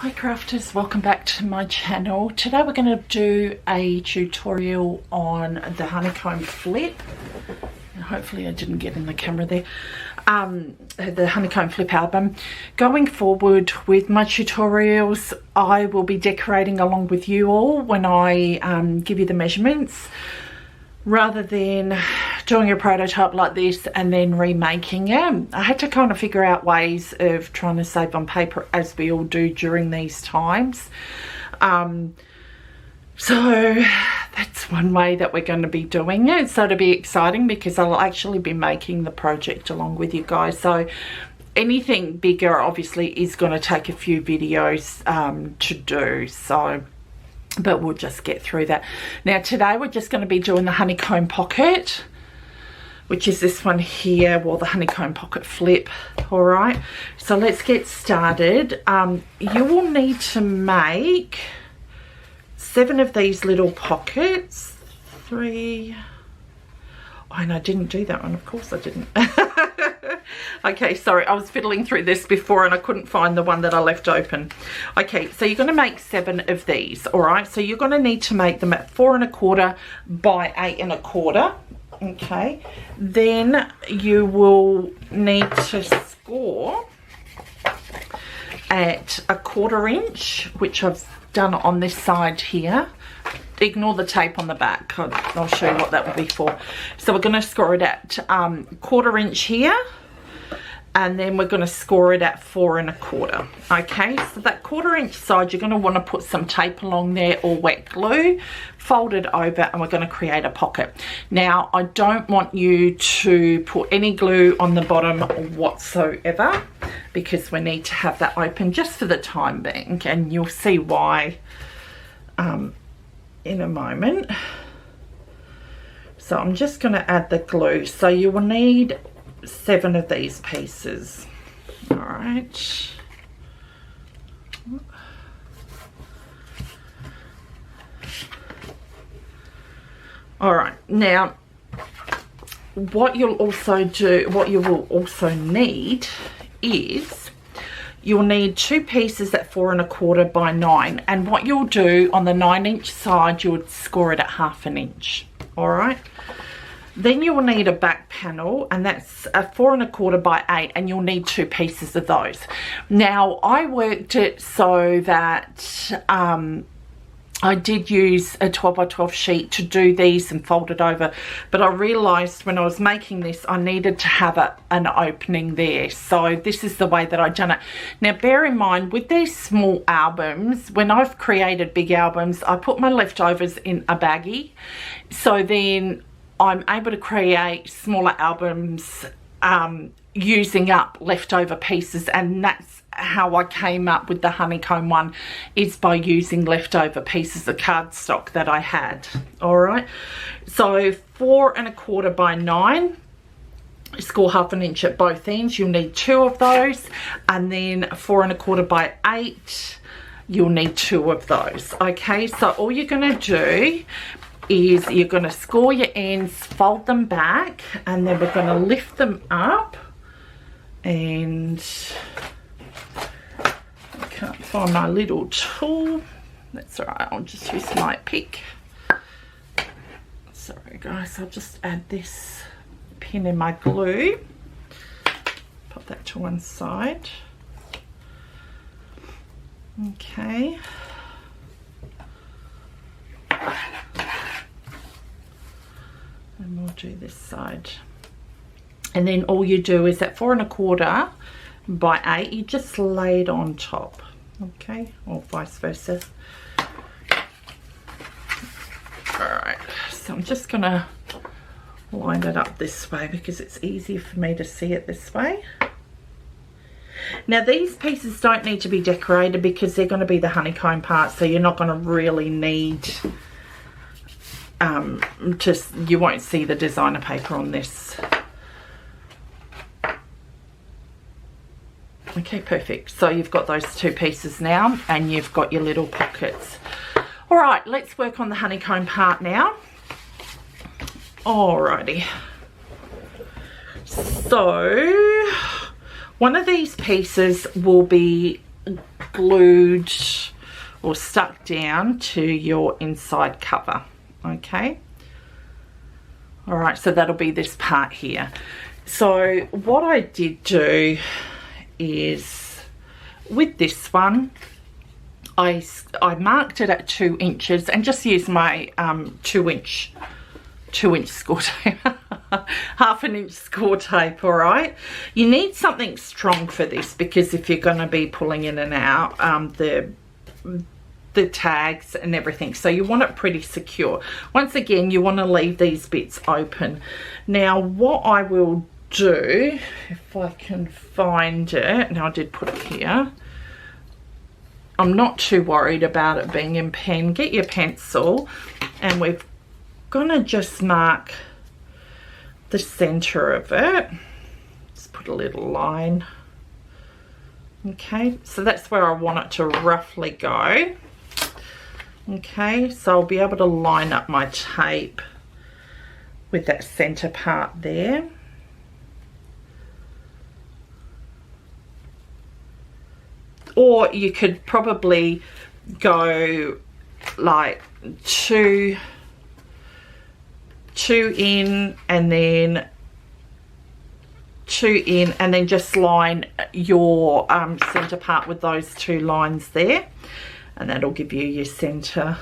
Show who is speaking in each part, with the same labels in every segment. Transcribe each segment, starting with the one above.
Speaker 1: Hi crafters, welcome back to my channel. Today we're going to do a tutorial on the honeycomb flip. Hopefully I didn't get in the camera there. The honeycomb flip album. Going forward with my tutorials, I will be decorating along with you all when I give you the measurements, rather than doing a prototype like this and then remaking it. I had to kind of figure out ways of trying to save on paper, as we all do during these times. So that's one way that we're going to be doing it. So it'll be exciting because I'll actually be making the project along with you guys. So anything bigger obviously is going to take a few videos to do. So but we'll just get through that. Now today we're just going to be doing the honeycomb pocket, which is this one here, well, the honeycomb pocket flip. All right, so let's get started. You will need to make 7 of these little pockets. 3. Oh, and I didn't do that one, of course I didn't. Okay, sorry, I was fiddling through this before and I couldn't find the one that I left open. Okay, so you're going to make 7 of these. All right, so you're going to need to make them at 4 1/4 by 8 1/4. Okay, then you will need to score at 1/4 inch, which I've done on this side here. Ignore the tape on the back, I'll show you what that will be for. So we're going to score it at 1/4 inch here, and then we're going to score it at 4 1/4. Okay, so that 1/4 inch side, you're going to want to put some tape along there or wet glue, fold it over, and we're going to create a pocket. Now I don't want you to put any glue on the bottom whatsoever, because we need to have that open just for the time being, and you'll see why in a moment. So I'm just going to add the glue. So you will need 7 of these pieces. All right. All right, now what you will also need is you'll need 2 pieces at 4 1/4 by 9, and what you'll do on the 9 inch side, you'll score it at 1/2 inch. All right, then you will need a back panel, and that's a 4 1/4 by 8, and you'll need 2 pieces of those. Now I worked it so that I did use a 12 by 12 sheet to do these and fold it over, but I realized when I was making this I needed to have an opening there, so this is the way that I've done it. Now bear in mind, with these small albums, when I've created big albums, I put my leftovers in a baggie, so then I'm able to create smaller albums using up leftover pieces, and that's how I came up with the honeycomb one, is by using leftover pieces of cardstock that I had. All right, so 4 1/4 by 9, score 1/2 inch at both ends. You'll need 2 of those, and then 4 1/4 by 8, you'll need 2 of those. Okay, so all you're going to do is you're going to score your ends, fold them back, and then we're going to lift them up. And I can't find my little tool. That's all right, I'll just use my pick. Sorry guys, I'll just add this pin in my glue. Put that to one side. Okay. And we'll do this side. And then all you do is at 4 1/4 by 8, you just lay it on top, okay, or vice versa. All right, so I'm just gonna line it up this way because it's easier for me to see it this way. Now these pieces don't need to be decorated because they're going to be the honeycomb part, so you're not going to really need you won't see the designer paper on this. Okay, perfect. So you've got those 2 pieces now, and you've got your little pockets. All right, let's work on the honeycomb part now. Alrighty. So one of these pieces will be glued or stuck down to your inside cover. Okay, all right, so that'll be this part here. So what I did do is with this one, I marked it at 2 inches and just used my 2 inch score tape, half an inch score tape. All right, you need something strong for this, because if you're going to be pulling in and out the tags and everything, so you want it pretty secure. Once again, you want to leave these bits open. Now what I will do, if I can find it, now I did put it here, I'm not too worried about it being in pen. Get your pencil, and we're gonna just mark the center of it. Just put a little line. Okay, so that's where I want it to roughly go. Okay, so I'll be able to line up my tape with that center part there. Or you could probably go like two in and then 2 in, and then just line your center part with those 2 lines there, and that'll give you your center.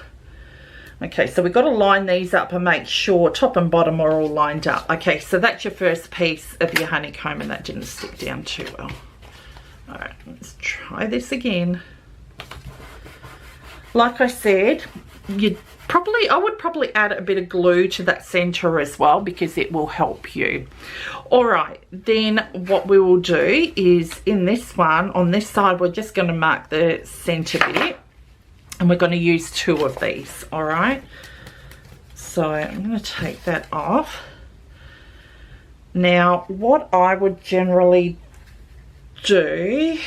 Speaker 1: Okay, so we've got to line these up and make sure top and bottom are all lined up. Okay, so that's your first piece of your honeycomb, and that didn't stick down too well. All right, let's try this again. Like I said, I would probably add a bit of glue to that center as well, because it will help you. All right, then what we will do is in this one, on this side, we're just going to mark the center bit, and we're going to use 2 of these. All right, so I'm going to take that off. Now what I would generally do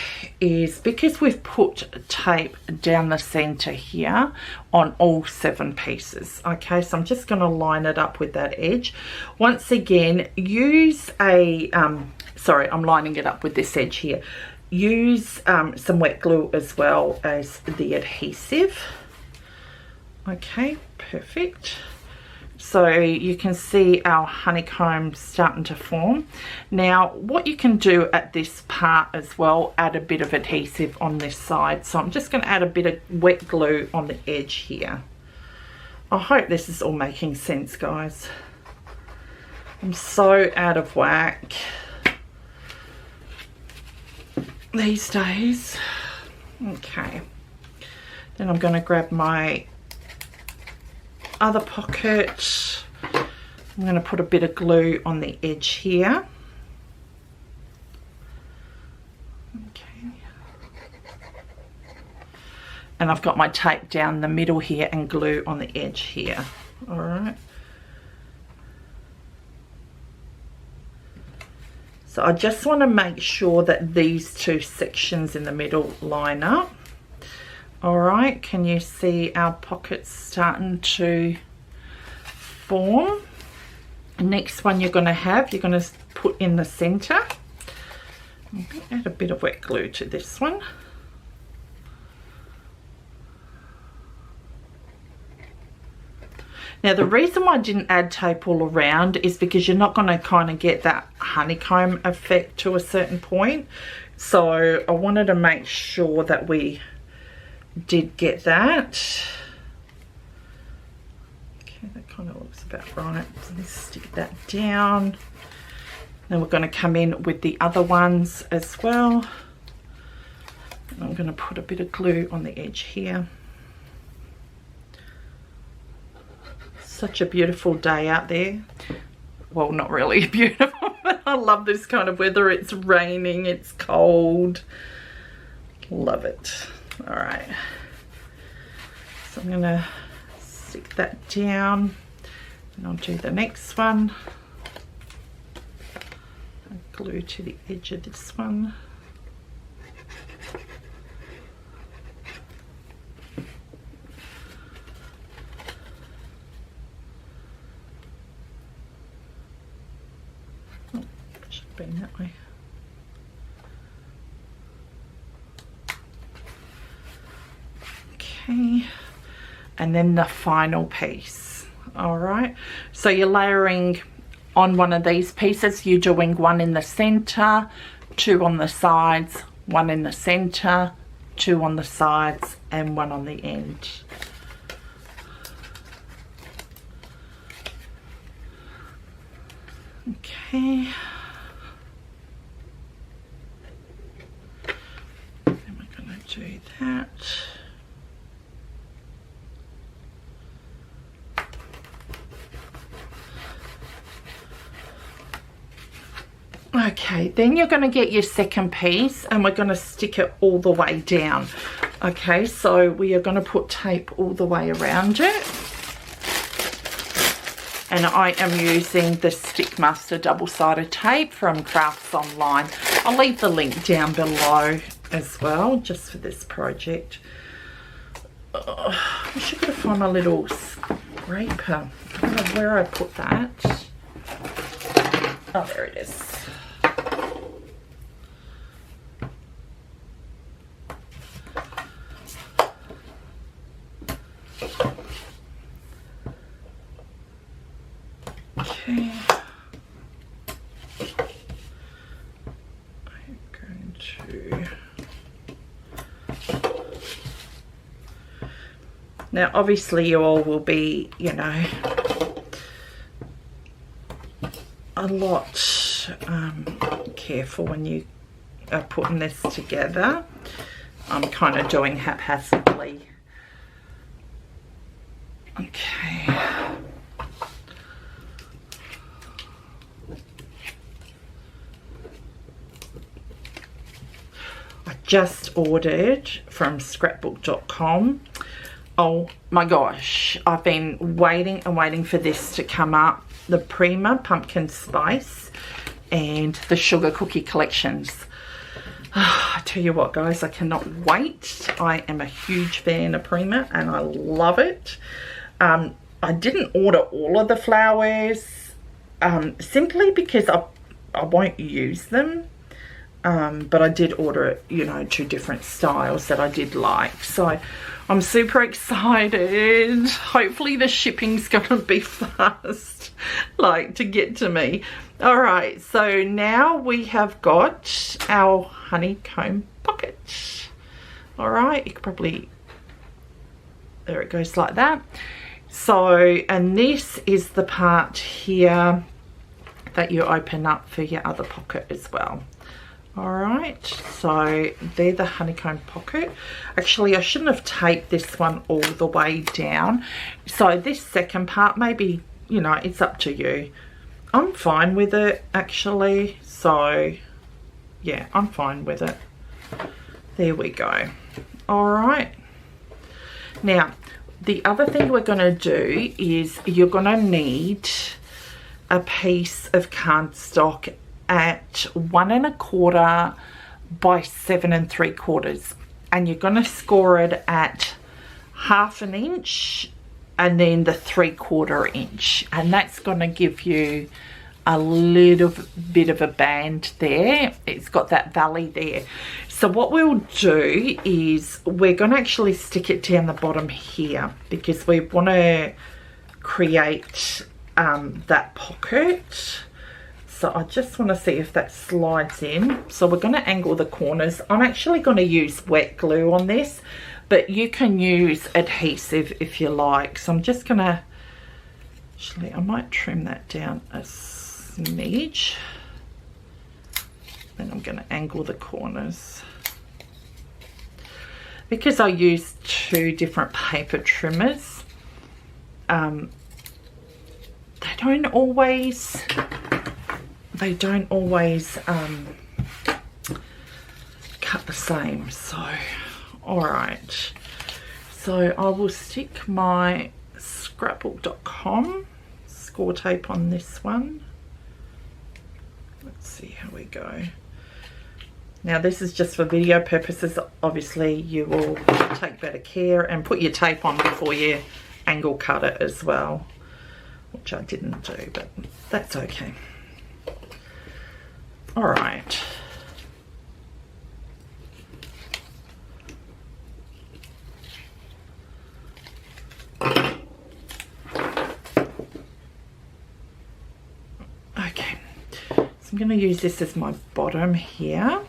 Speaker 1: is, because we've put tape down the center here on all 7 pieces, okay, so I'm just going to line it up with that edge. Once again, use a sorry, I'm lining it up with this edge here. Use some wet glue as well as the adhesive. Okay, perfect. So you can see our honeycomb starting to form. Now what you can do at this part as well, add a bit of adhesive on this side. So I'm just going to add a bit of wet glue on the edge here. I hope this is all making sense, guys. I'm so out of whack these days. Okay, then I'm going to grab my other pocket. I'm going to put a bit of glue on the edge here. Okay, and I've got my tape down the middle here and glue on the edge here. All right, so I just want to make sure that these 2 sections in the middle line up. All right, can you see our pockets starting to form? Next one you're going to put in the center. I'm going to add a bit of wet glue to this one. Now the reason why I didn't add tape all around is because you're not going to kind of get that honeycomb effect to a certain point. So I wanted to make sure that we did get that. Okay, that kind of looks about right. So let's stick that down. Then we're going to come in with the other ones as well. And I'm going to put a bit of glue on the edge here. Such a beautiful day out there. Well, not really beautiful, but I love this kind of weather. It's raining, it's cold. Love it. All right, so I'm gonna stick that down, and I'll do the next one. I'll glue to the edge of this one. Oh, it should have been that way. Okay, and then the final piece. All right, so you're layering on one of these pieces. You're doing one in the center, two on the sides, one in the center, two on the sides, and one on the end. Okay, then we're going to do that. Okay, then you're going to get your second piece and we're going to stick it all the way down. Okay, so we are going to put tape all the way around it. And I am using the Stickmaster double-sided tape from Crafts Online. I'll leave the link down below as well, just for this project. I should go find my little scraper. I don't know where I put that. Oh, there it is. Okay. I'm going to... Now, obviously, you all will be, you know, a lot careful when you are putting this together. I'm kind of doing haphazardly. Okay. I just ordered from scrapbook.com. Oh my gosh, I've been waiting and waiting for this to come up. The Prima Pumpkin Spice and the Sugar Cookie Collections. I tell you what, guys, I cannot wait. I am a huge fan of Prima and I love it. I didn't order all of the flowers simply because I won't use them. But I did order, you know, 2 different styles that I did like. So I'm super excited. Hopefully the shipping's going to be fast, like, to get to me. All right, so now we have got our honeycomb pocket. All right, you can probably, there it goes like that. So, and this is the part here that you open up for your other pocket as well. All right, so they're the honeycomb pocket. Actually, I shouldn't have taped this one all the way down. So this second part, maybe, you know, it's up to you. I'm fine with it, actually. So, yeah, I'm fine with it. There we go. All right. Now, the other thing we're going to do is you're going to need a piece of cardstock at 1 1/4 by 7 3/4, and you're going to score it at 1/2 inch and then the 3/4 inch, and that's going to give you a little bit of a band there. It's got that valley there. So what we'll do is we're going to actually stick it down the bottom here because we want to create that pocket. So I just want to see if that slides in. So we're going to angle the corners. I'm actually going to use wet glue on this, but you can use adhesive if you like. So I'm just going to, actually I might trim that down a smidge. Then I'm going to angle the corners. Because I used 2 different paper trimmers, they don't always cut the same. So all right, so I will stick my scrapbook.com score tape on this one. Let's see how we go. Now this is just for video purposes. Obviously you will take better care and put your tape on before you angle cut it as well, which I didn't do, but that's okay. All right. I'm going to use this as my bottom here.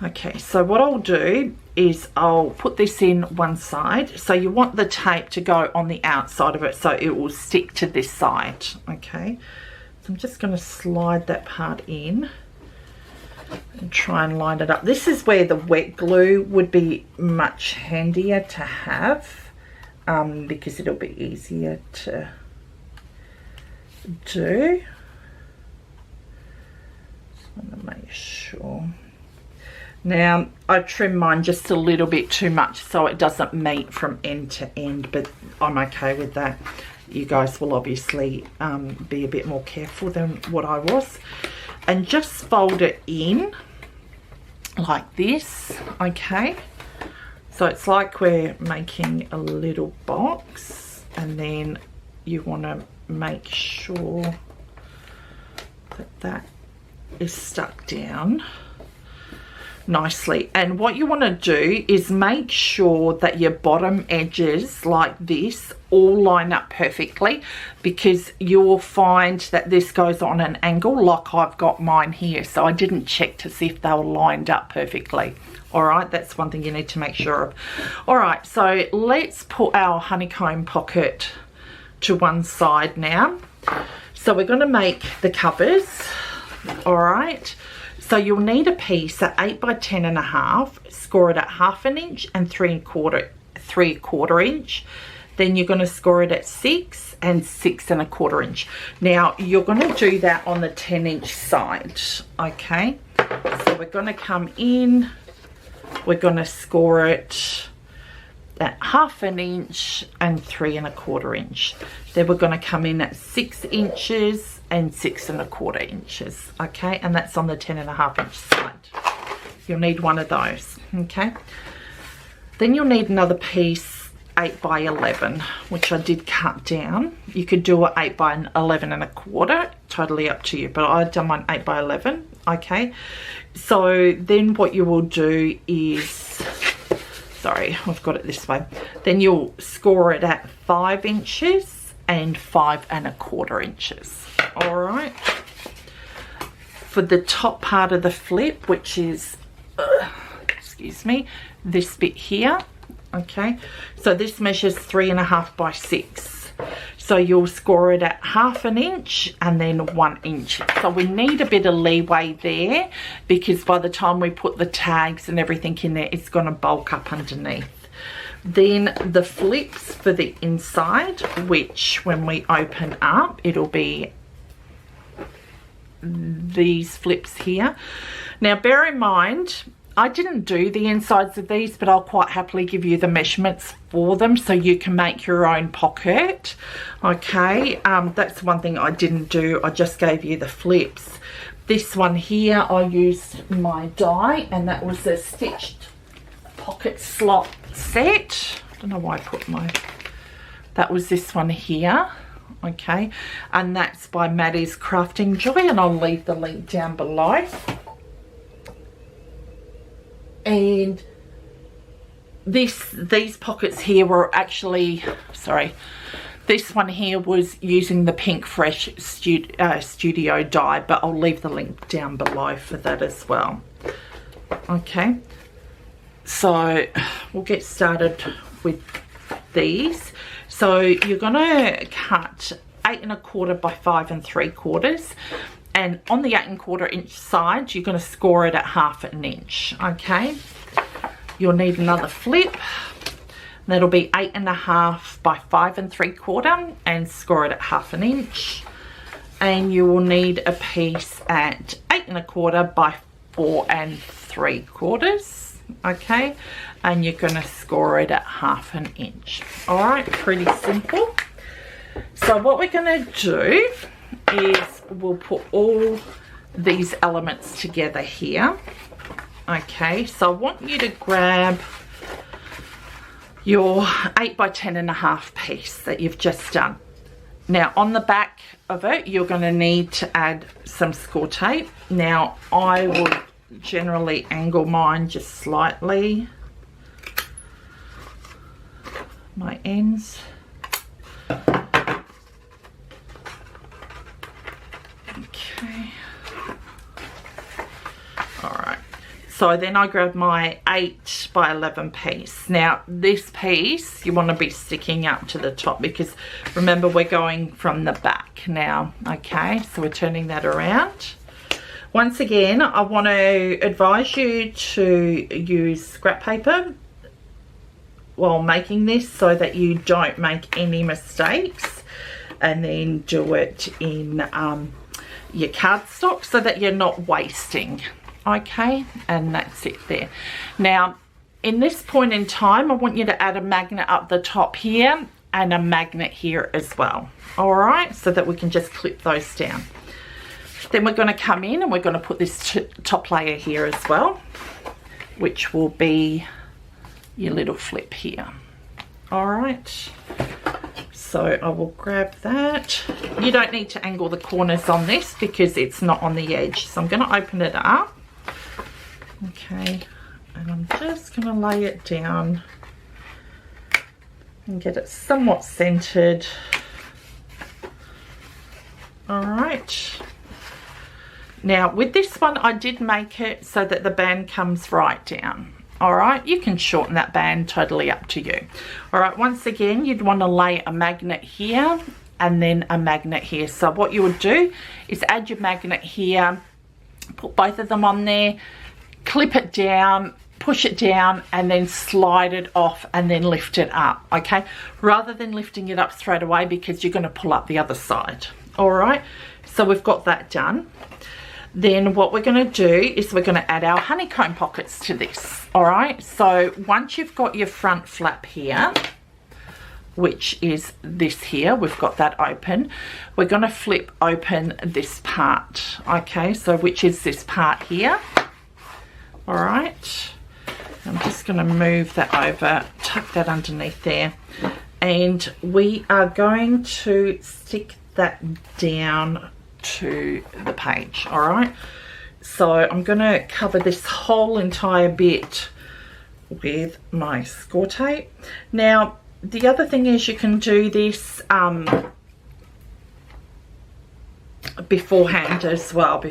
Speaker 1: Okay, so what I'll do is I'll put this in one side. So you want the tape to go on the outside of it so it will stick to this side. Okay, so I'm just going to slide that part in and try and line it up. This is where the wet glue would be much handier to have, because it'll be easier to do. Just want to make sure. Now, I trim mine just a little bit too much so it doesn't meet from end to end, but I'm okay with that. You guys will obviously be a bit more careful than what I was. And just fold it in like this, okay? So it's like we're making a little box, and then you want to make sure that that is stuck down nicely. And what you want to do is make sure that your bottom edges like this all line up perfectly, because you'll find that this goes on an angle like I've got mine here. So I didn't check to see if they were lined up perfectly. All right, that's one thing you need to make sure of. All right, so let's put our honeycomb pocket to one side now. So we're going to make the covers. All right, so you'll need a piece at 8 by 10.5, score it at 1/2 inch and 3/4 inch. Then you're going to score it at 6 and 6.25 inch. Now you're going to do that on the 10-inch side, okay? So we're going to come in, we're going to score it at 1/2 inch and 3.25 inch. Then we're going to come in at 6 inches and 6.25 inches, okay? And that's on the 10.5 inch side. You'll need one of those, okay? Then you'll need another piece 8 by 11, which I did cut down. You could do it 8 by 11.25, totally up to you, but I've done mine 8 by 11, okay? So then what you will do is, sorry, I've got it this way. Then you'll score it at 5 inches and 5.25 inches. All right. For the top part of the flip, which is, excuse me, this bit here. Okay. So this measures 3.5 by 6. So you'll score it at 1/2 inch and then 1 inch. So we need a bit of leeway there, because by the time we put the tags and everything in there, it's going to bulk up underneath. Then the flips for the inside, which when we open up, it'll be these flips here. Now bear in mind, I didn't do the insides of these, but I'll quite happily give you the measurements for them so you can make your own pocket, okay? That's one thing I didn't do. I just gave you the flips. This one here, I used my die, and that was a stitched pocket slot set. I don't know why I put my, that was this one here, okay? And that's by Maddie's Crafting Joy, and I'll leave the link down below. And these pockets here were actually, sorry, this one here was using the Pink Fresh Studio die, but I'll leave the link down below for that as well. Okay, so we'll get started with these. So you're gonna cut 8.25 by 5 3/4. And on the 8.25 inch side, you're going to score it at 1/2 inch, okay? You'll need another flip. That'll be 8.5 by 5 3/4 and score it at 1/2 inch. And you will need a piece at 8.25 by 4 3/4, okay? And you're going to score it at 1/2 inch. All right, pretty simple. So what we're going to do is we'll put all these elements together here, okay? So I want you to grab your 8 by 10.5 piece that you've just done. Now on the back of it, you're going to need to add some score tape. Now I will generally angle mine just slightly, my ends. So then I grabbed my 8 by 11 piece. Now this piece you want to be sticking up to the top, because remember we're going from the back now. Okay, so we're turning that around. Once again, I want to advise you to use scrap paper while making this, so that you don't make any mistakes, and then do it in your cardstock so that you're not wasting. Okay, and that's it there. Now in this point in time, I want you to add a magnet up the top here and a magnet here as well. All right, so that we can just clip those down. Then we're going to come in and we're going to put this top layer here as well, which will be your little flip here. All right, so I will grab that. You don't need to angle the corners on this because it's not on the edge. So I'm going to open it up. Okay, and I'm just going to lay it down and get it somewhat centered. All right. Now with this one, I did make it so that the band comes right down. All right, you can shorten that band, totally up to you. All right, once again, you'd want to lay a magnet here and then a magnet here. So what you would do is add your magnet here, put both of them on there, clip it down, push it down, and then slide it off and then lift it up, okay? Rather than lifting it up straight away, because you're going to pull up the other side. All right, so we've got that done. Then what we're going to do is we're going to add our honeycomb pockets to this. All right, so once you've got your front flap here, which is this here, we've got that open, we're going to flip open this part. Okay, so which is this part here. All right, I'm just going to move that over, tuck that underneath there, and we are going to stick that down to the page. All right, so I'm going to cover this whole entire bit with my score tape. Now the other thing is you can do this beforehand as well,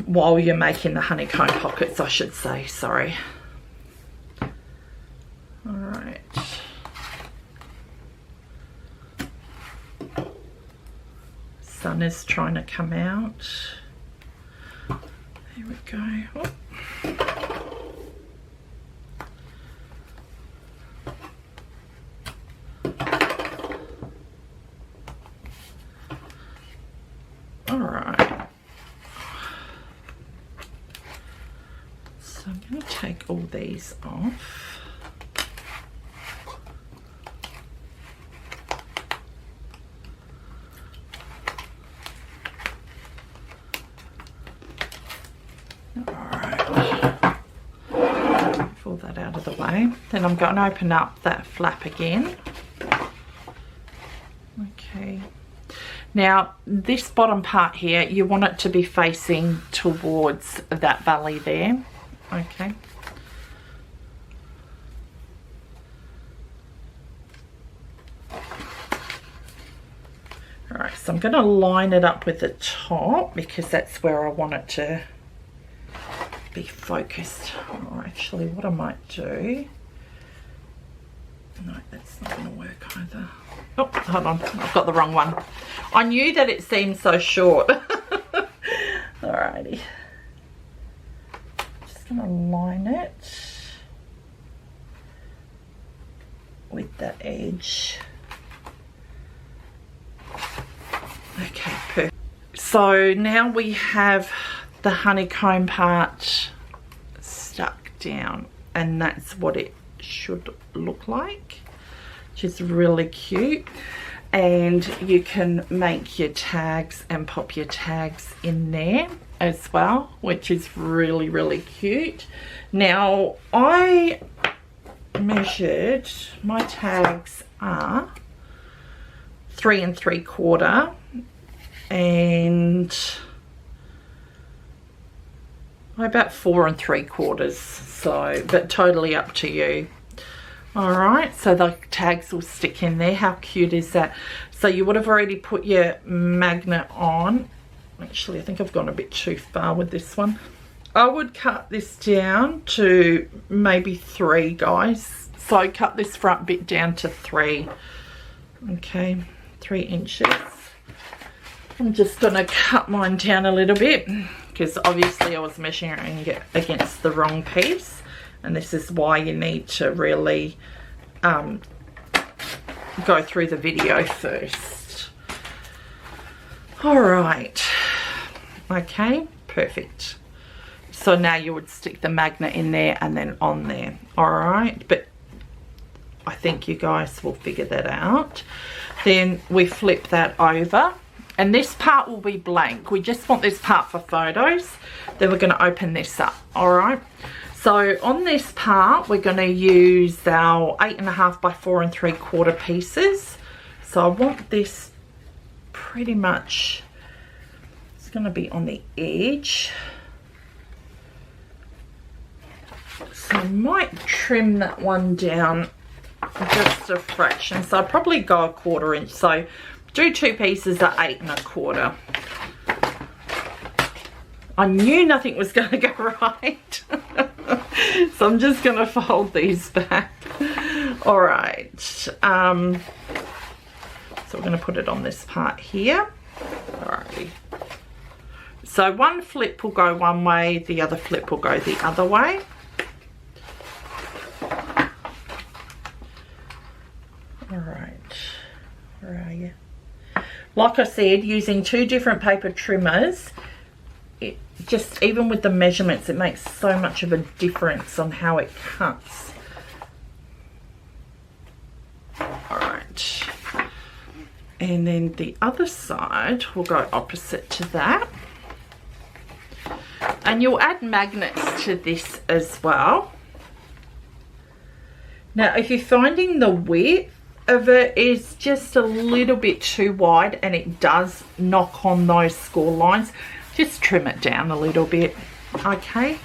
Speaker 1: while you're making the honeycomb pockets, I should say, sorry. All right, sun is trying to come out. There we go. Oh. All right, so I'm going to take all these off. Pull that out of the way. Then I'm going to open up that flap again. Okay. Now this bottom part here, you want it to be facing towards that valley there. Okay. All right, so I'm going to line it up with the top because that's where I want it to be focused. Or actually what I might do, no, that's not going to work either. Oh, hold on, I've got the wrong one. I knew that it seemed so short. Alrighty, just going to line it with that edge. Okay, perfect. So now we have the honeycomb part stuck down, and that's what it should look like, which is really cute. And you can make your tags and pop your tags in there as well, which is really, really cute. Now I measured, my tags are 3 3/4 and about 4 3/4, so but totally up to you. All right, so the tags will stick in there. How cute is that? So you would have already put your magnet on. Actually, I think I've gone a bit too far with this one. I would cut this down to maybe 3, guys. So cut this front bit down to 3. Okay, 3 inches. I'm just going to cut mine down a little bit because obviously I was measuring it against the wrong piece, and this is why you need to really go through the video first. All right. Okay, perfect. So now you would stick the magnet in there and then on there. All right, but I think you guys will figure that out. Then we flip that over, and this part will be blank. We just want this part for photos. Then we're going to open this up. All right, so on this part we're going to use our 8.5 by 4 3/4 pieces. So I want this pretty much, it's going to be on the edge. So I might trim that one down just a fraction. So I'd probably go 1/4 inch. So do 2 pieces at 8 1/4. I knew nothing was going to go right. So I'm just going to fold these back. All right. So we're going to put it on this part here. Alrighty. So one flip will go one way, the other flip will go the other way. Alright, where are you? Like I said, using 2 different paper trimmers, it just, even with the measurements, it makes so much of a difference on how it cuts. Alright, and then the other side will go opposite to that. And you'll add magnets to this as well. Now, if you're finding the width of it is just a little bit too wide and it does knock on those score lines, just trim it down a little bit. Okay,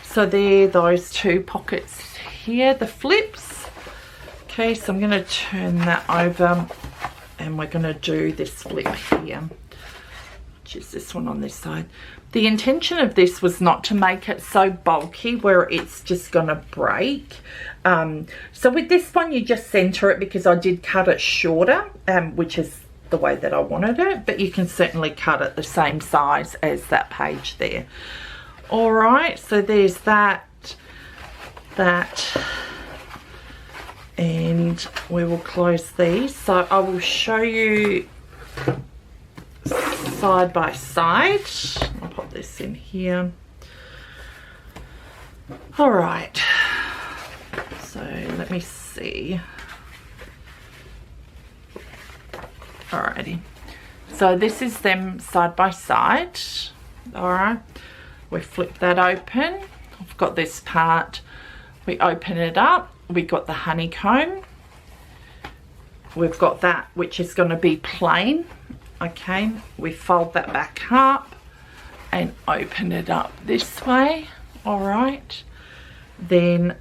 Speaker 1: so there, those 2 pockets here, the flips. Okay, so I'm going to turn that over and we're going to do this flip here, which is this one on this side. The intention of this was not to make it so bulky where it's just going to break. So with this one, you just center it because I did cut it shorter, which is the way that I wanted it. But you can certainly cut it the same size as that page there. All right, so there's that. And we will close these. So I will show you side by side. I'll pop this in here. All right, so let me see. Alrighty, so this is them side by side. All right, we flip that open. I've got this part, we open it up, we got the honeycomb, we've got that which is going to be plain. Okay, we fold that back up and open it up this way. All right, then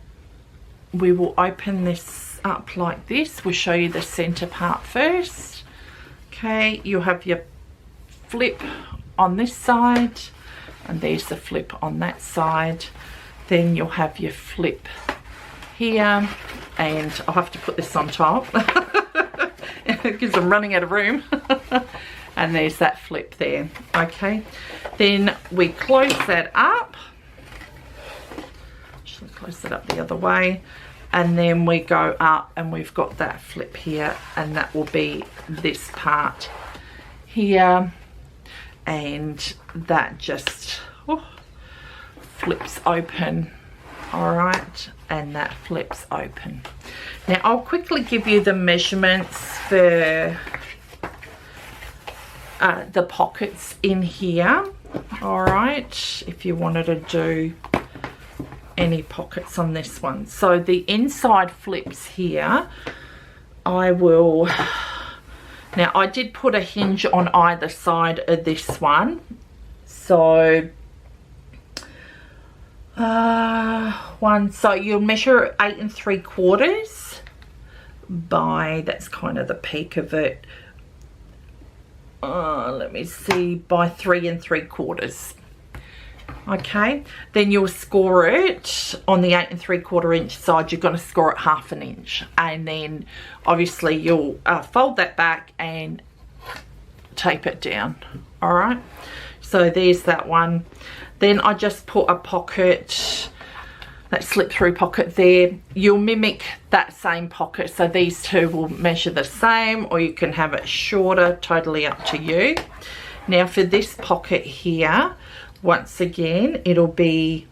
Speaker 1: we will open this up like this. We'll show you the center part first. Okay, you'll have your flip on this side and there's the flip on that side. Then you'll have your flip here, and I'll have to put this on top because I'm running out of room. And there's that flip there. Okay, then we close that up. Should close that up the other way, and then we go up and we've got that flip here, and that will be this part here, and that just flips open. All right, and that flips open. Now I'll quickly give you the measurements for the pockets in here. All right, if you wanted to do any pockets on this one. So the inside flips here, I will, now I did put a hinge on either side of this one. So so you'll measure 8 3/4 by, that's kind of the peak of it. let me see, by 3 3/4. Okay, then you'll score it on the 8 3/4 inch side. You're going to score it 1/2 inch, and then obviously you'll fold that back and tape it down. All right, so there's that one. Then I just put a pocket, that slip through pocket there. You'll mimic that same pocket, so these two will measure the same, or you can have it shorter, totally up to you. Now for this pocket here, once again, it'll be,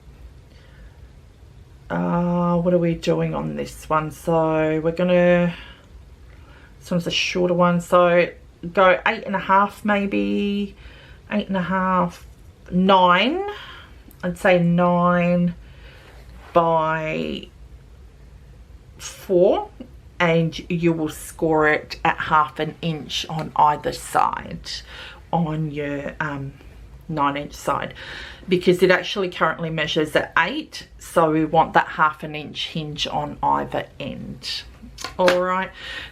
Speaker 1: what are we doing on this one? So we're gonna, this one's a shorter one, so go 8.5, maybe 8.5, 9. I'd say 9 by 4, and you will score it at 1/2 inch on either side on your 9-inch side, because it actually currently measures at 8, so we want that 1/2 inch hinge on either end. All right,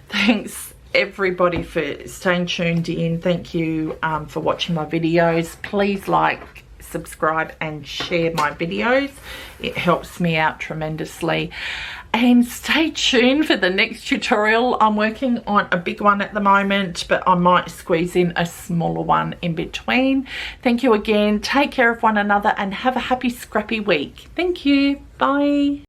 Speaker 1: thanks everybody for staying tuned in. Thank you for watching my videos. Please like, subscribe and share my videos. It helps me out tremendously, and stay tuned for the next tutorial. I'm working on a big one at the moment, but I might squeeze in a smaller one in between. Thank you again. Take care of one another and have a happy scrappy week. Thank you. Bye.